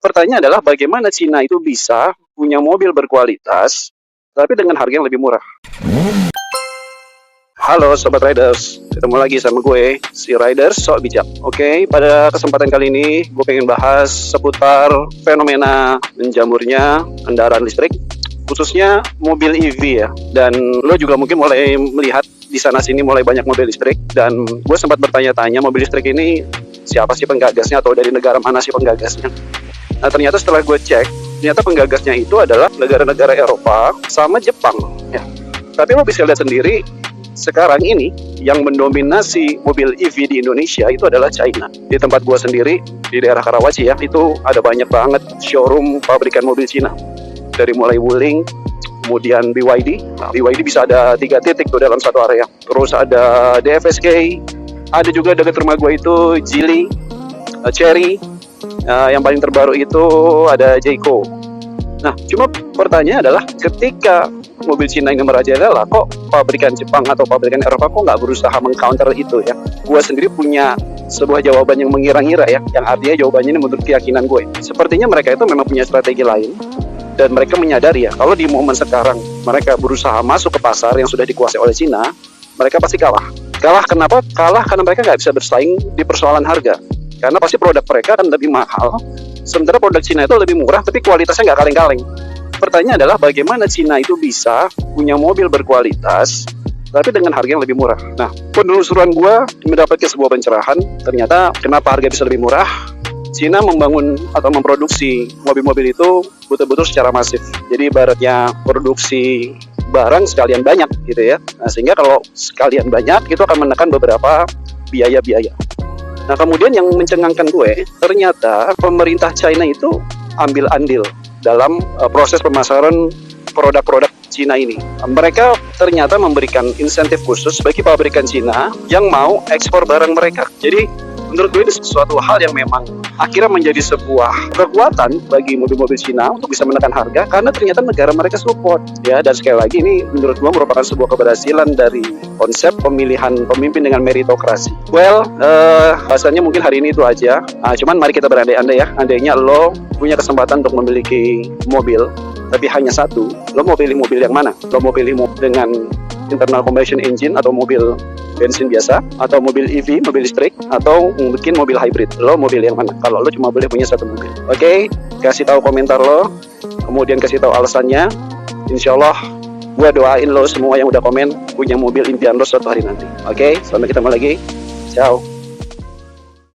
Pertanyaannya adalah bagaimana Cina itu bisa punya mobil berkualitas tapi dengan harga yang lebih murah. Halo Sobat Riders, ketemu lagi sama gue, si Riders Sok Bijak. Oke, pada kesempatan kali ini gue pengen bahas seputar fenomena menjamurnya kendaraan listrik, khususnya mobil EV ya. Dan lo juga mungkin mulai melihat di sana sini mulai banyak mobil listrik. Dan gue sempat bertanya-tanya mobil listrik ini siapa sih penggagasnya atau dari negara mana sih penggagasnya. Nah ternyata setelah gue cek, ternyata penggagasnya itu adalah negara-negara Eropa sama Jepang ya. Tapi lo bisa lihat sendiri, sekarang ini yang mendominasi mobil EV di Indonesia itu adalah China. Di tempat gua sendiri di daerah Karawaci ya, itu ada banyak banget showroom pabrikan mobil Cina. Dari mulai Wuling, kemudian BYD. Nah, BYD bisa ada 3 titik tuh dalam satu area. Terus ada DFSK, ada juga dekat rumah gua itu Geely, Chery, yang paling terbaru itu ada Jayco. Nah, cuma pertanyaannya adalah ketika mobil Cina ini merajalela, kok pabrikan Jepang atau pabrikan Eropa kok nggak berusaha mengcounter itu ya? Gue sendiri punya sebuah jawaban yang mengira-ngira ya, yang artinya jawabannya ini menurut keyakinan gue. Sepertinya mereka itu memang punya strategi lain, dan mereka menyadari ya, kalau di momen sekarang mereka berusaha masuk ke pasar yang sudah dikuasai oleh Cina, mereka pasti kalah. Kalah kenapa? Kalah karena mereka nggak bisa bersaing di persoalan harga. Karena pasti produk mereka kan lebih mahal, sementara produk Cina itu lebih murah, tapi kualitasnya nggak kaleng-kaleng. Pertanyaannya adalah bagaimana Cina itu bisa punya mobil berkualitas tapi dengan harga yang lebih murah. Nah, penelusuran gue mendapatkan sebuah pencerahan. Ternyata kenapa harga bisa lebih murah? Cina membangun atau memproduksi mobil-mobil itu betul-betul secara masif. Jadi ibaratnya produksi barang sekalian banyak gitu ya. Nah, sehingga kalau sekalian banyak itu akan menekan beberapa biaya-biaya. Nah, kemudian yang mencengangkan gue, ternyata pemerintah China itu ambil andil dalam proses pemasaran produk-produk Cina ini. Mereka ternyata memberikan insentif khusus bagi pabrikan Cina yang mau ekspor barang mereka. Jadi menurut gue ini sesuatu hal yang memang akhirnya menjadi sebuah kekuatan bagi mobil-mobil Cina untuk bisa menekan harga, karena ternyata negara mereka support ya. Dan sekali lagi ini menurut gue merupakan sebuah keberhasilan dari konsep pemilihan pemimpin dengan meritokrasi. Well, bahasanya mungkin hari ini itu aja. Cuman mari kita berandai-andai ya. Andainya lo punya kesempatan untuk memiliki mobil tapi hanya satu, lo mau pilih mobil yang mana? Lo mau pilih mobil dengan internal combustion engine atau mobil bensin biasa, atau mobil EV, mobil listrik, atau mungkin mobil hybrid? Lo mau pilih yang mana? Kalau lo cuma boleh punya satu mobil. Oke, kasih tahu komentar lo, kemudian kasih tahu alasannya. Insya Allah gue doain lo semua yang udah komen punya mobil impian lo suatu hari nanti. Oke, sampai ketemu lagi. Ciao.